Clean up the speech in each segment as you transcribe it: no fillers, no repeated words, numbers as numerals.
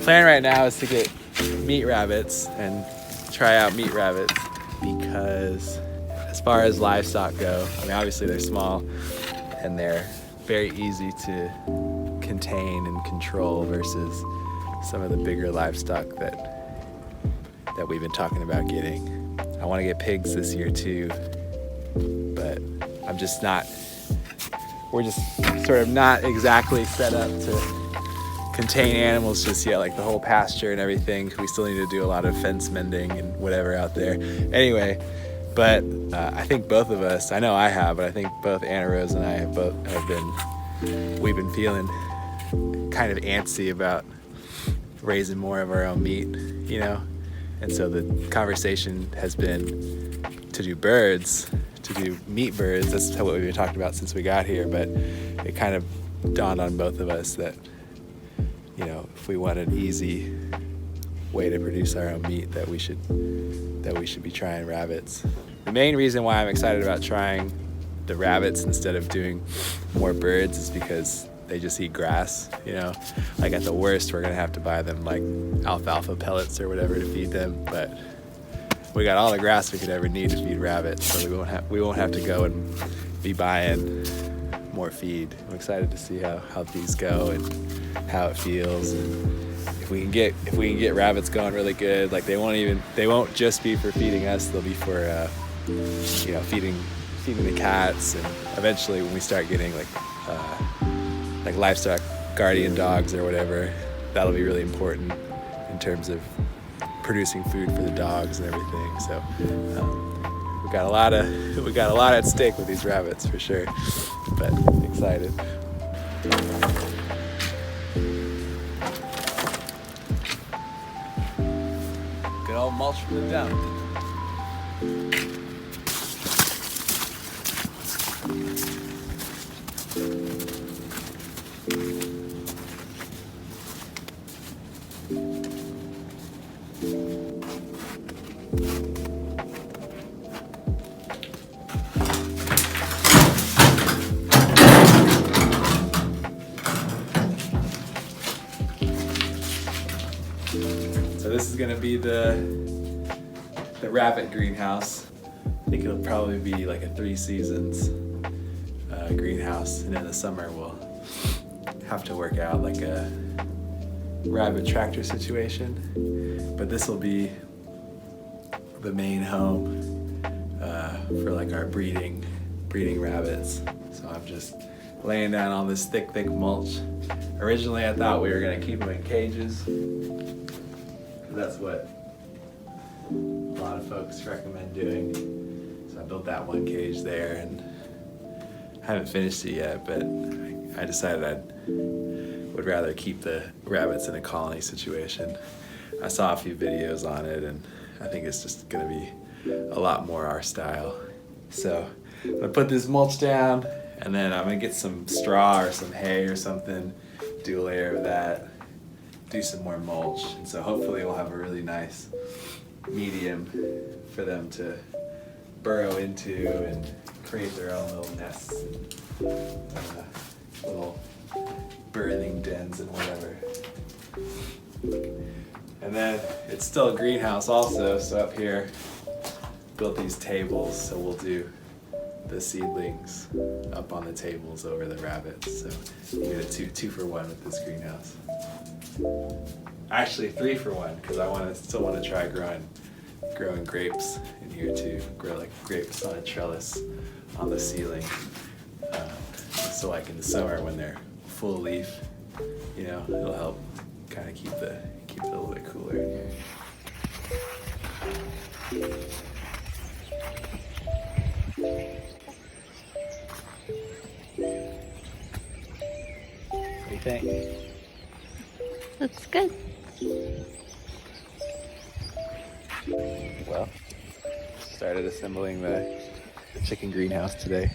plan right now is to get meat rabbits and try out meat rabbits, because as far as livestock go, I mean, obviously they're small and they're very easy to contain and control versus some of the bigger livestock that we've been talking about getting. I want to get pigs this year too, but we're just sort of not exactly set up to contain animals just yet, like the whole pasture and everything. We still need to do a lot of fence mending and whatever out there. Anyway, but I think both of us, I know I have, but I think both Anna Rose and I we've been feeling kind of antsy about raising more of our own meat, you know? And so the conversation has been to do meat birds. That's what we've been talking about since we got here, but it kind of dawned on both of us that, you know, if we want an easy way to produce our own meat, that we should be trying rabbits. The main reason why I'm excited about trying the rabbits instead of doing more birds is because they just eat grass, you know? Like at the worst, we're gonna have to buy them like alfalfa pellets or whatever to feed them, but we got all the grass we could ever need to feed rabbits, so we won't have to go and be buying more feed. I'm excited to see how these go and how it feels, and if we can get rabbits going really good, like they won't just be for feeding us, they'll be for you know, feeding the cats, and eventually when we start getting like livestock guardian dogs or whatever, that'll be really important in terms of producing food for the dogs and everything. So we got a lot at stake with these rabbits for sure, but excited. Good old mulch from the dump. So this is gonna be the rabbit greenhouse. I think it'll probably be like a 3 seasons greenhouse, and in the summer we'll have to work out like a rabbit tractor situation. But this will be the main home for like our breeding rabbits. So I'm just laying down all this thick mulch. Originally I thought we were gonna keep them in cages. That's what a lot of folks recommend doing. So I built that one cage there, and I haven't finished it yet, but I decided I would rather keep the rabbits in a colony situation. I saw a few videos on it, and I think it's just gonna be a lot more our style. So I'm gonna put this mulch down, and then I'm gonna get some straw or some hay or something, do a layer of that, do some more mulch, and so hopefully we'll have a really nice medium for them to burrow into and create their own little nests and little birthing dens and whatever. And then it's still a greenhouse also, so up here built these tables, so we'll do the seedlings up on the tables over the rabbits. So you get a two for one with this greenhouse. Actually 3 for 1, because I still want to try growing grapes in here too. Grow like grapes on a trellis on the ceiling. So like in the summer when they're full leaf, you know, it'll help kind of keep it a little bit cooler in here. What do you think? Looks good. Well, started assembling the chicken greenhouse today.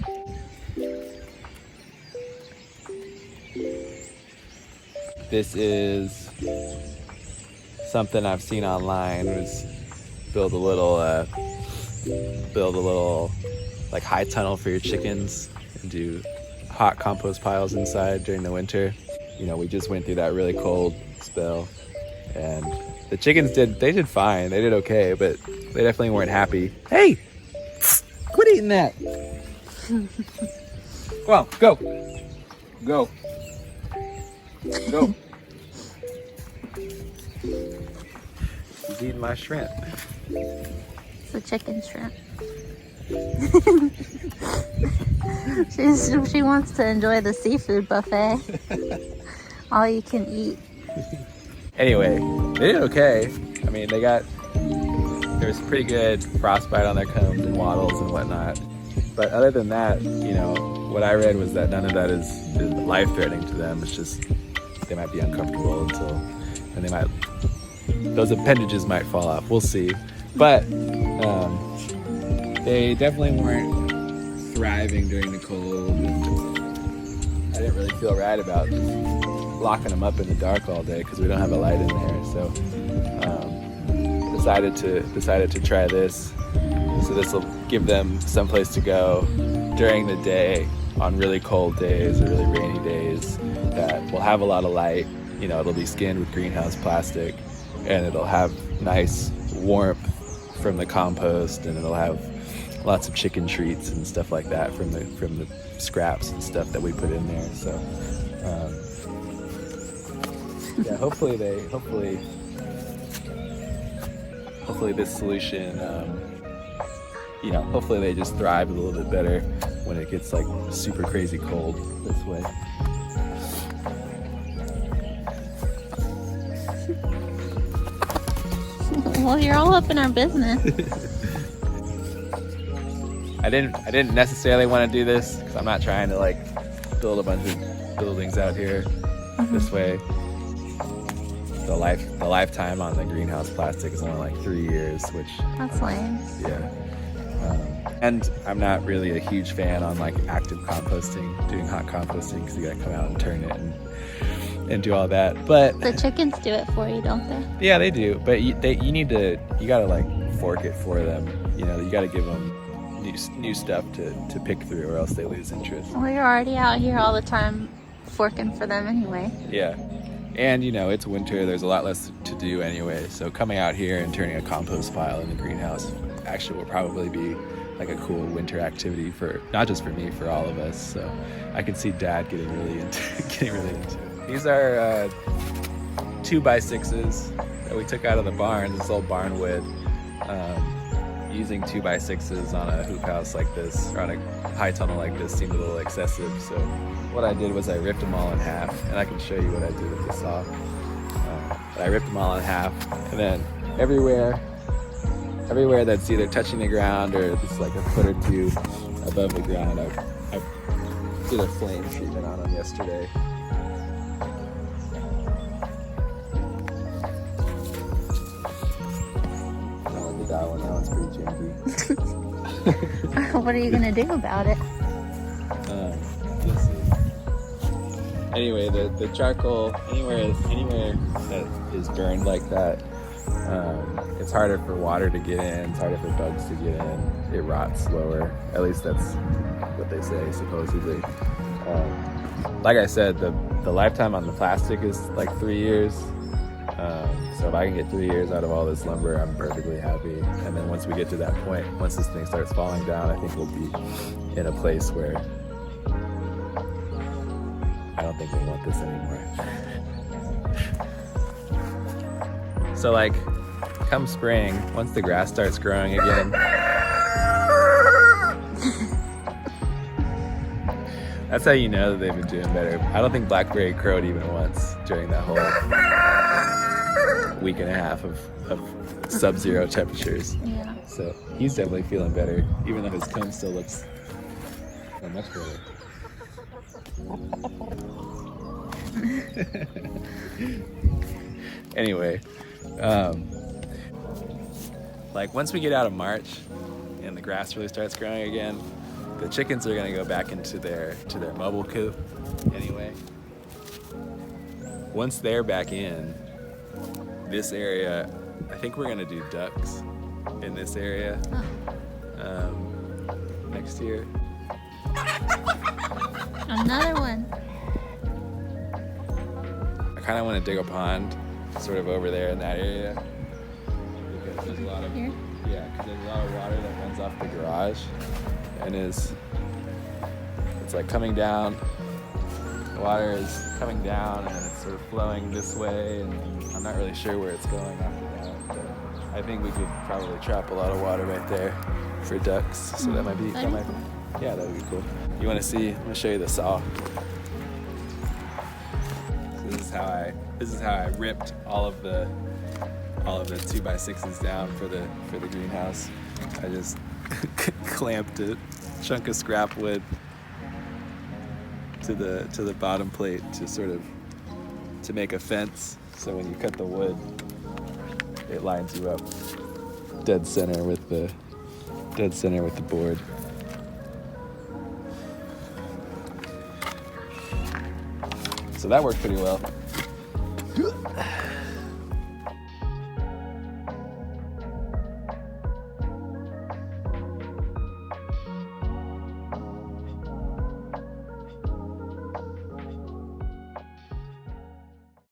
This is something I've seen online, was build a little like high tunnel for your chickens and do hot compost piles inside during the winter. You know, we just went through that really cold spell, And the chickens did fine. They did okay, but they definitely weren't happy. Hey, quit eating that. Come on, go. Go. Go. He's eating my shrimp. It's a chicken shrimp. She wants to enjoy the seafood buffet. All you can eat. Anyway, they did okay. I mean, there was pretty good frostbite on their combs and wattles and whatnot. But other than that, you know, what I read was that none of that is life-threatening to them. It's just they might be uncomfortable and those appendages might fall off. We'll see. But they definitely weren't thriving during the cold. And I didn't really feel right about locking them up in the dark all day because we don't have a light in there. So decided to try this. So this will give them someplace to go during the day on really cold days or really rainy days that will have a lot of light. You know, it'll be skinned with greenhouse plastic and it'll have nice warmth from the compost, and it'll have lots of chicken treats and stuff like that from the scraps and stuff that we put in there. So yeah, hopefully this solution, you know, hopefully they just thrive a little bit better when it gets like super crazy cold this way. Well, you're all up in our business. I didn't necessarily want to do this because I'm not trying to like build a bunch of buildings out here. This way. The lifetime on the greenhouse plastic is only like 3 years, which That's lame. yeah. And I'm not really a huge fan on like active composting, doing hot composting, because you gotta come out and turn it and do all that. But The chickens do it for you, don't they? yeah, they do. But you gotta like fork it for them. You know, you gotta give them new stuff to pick through, or else they lose interest. Well, you're already out here all the time forking for them anyway. Yeah. And, you know, it's winter, there's a lot less to do anyway, so coming out here and turning a compost pile in the greenhouse actually will probably be like a cool winter activity for, not just for me, for all of us. So I can see Dad getting really into it. These are 2x6s that we took out of the barn, this old barn wood. Using 2x6s on a hoop house like this, or on a high tunnel like this, seemed a little excessive. So what I did was I ripped them all in half, and I can show you what I did with the saw. But I ripped them all in half, and then everywhere that's either touching the ground or it's like a foot or two above the ground, I did a flame treatment on them yesterday. That one, that one's pretty janky. What are you gonna do about it? Let's see. Anyway, the charcoal, anywhere that is burned like that, it's harder for water to get in, it's harder for bugs to get in, it rots slower. At least that's what they say, supposedly. Like I said, the lifetime on the plastic is like 3 years. So if I can get 3 years out of all this lumber, I'm perfectly happy. And then once we get to that point, once this thing starts falling down, I think we'll be in a place where I don't think we want this anymore. So like, come spring, once the grass starts growing again, that's how you know that they've been doing better. I don't think Blackberry crowed even once during that whole week and a half of sub-zero temperatures. Yeah. So he's definitely feeling better, even though his comb still looks much better. Anyway, like once we get out of March and the grass really starts growing again, the chickens are gonna go back into their mobile coop anyway. Once they're back in this area, I think we're gonna do ducks in this area next year. Another one. I kind of want to dig a pond sort of over there in that area. Because there's a lot of Here? yeah, because there's a lot of water that runs off the garage, and it's like coming down. The water is coming down, and then it's sort of flowing this way, and I'm not really sure where it's going after that. But I think we could probably trap a lot of water right there for ducks. So that might be That'd be cool. yeah, that would be cool. You want to see? I'm gonna show you the saw. So this is how I ripped all of the 2x6s down for the greenhouse. I just clamped a chunk of scrap wood to the bottom plate to make a fence. So when you cut the wood, it lines you up dead center with the board. So that worked pretty well.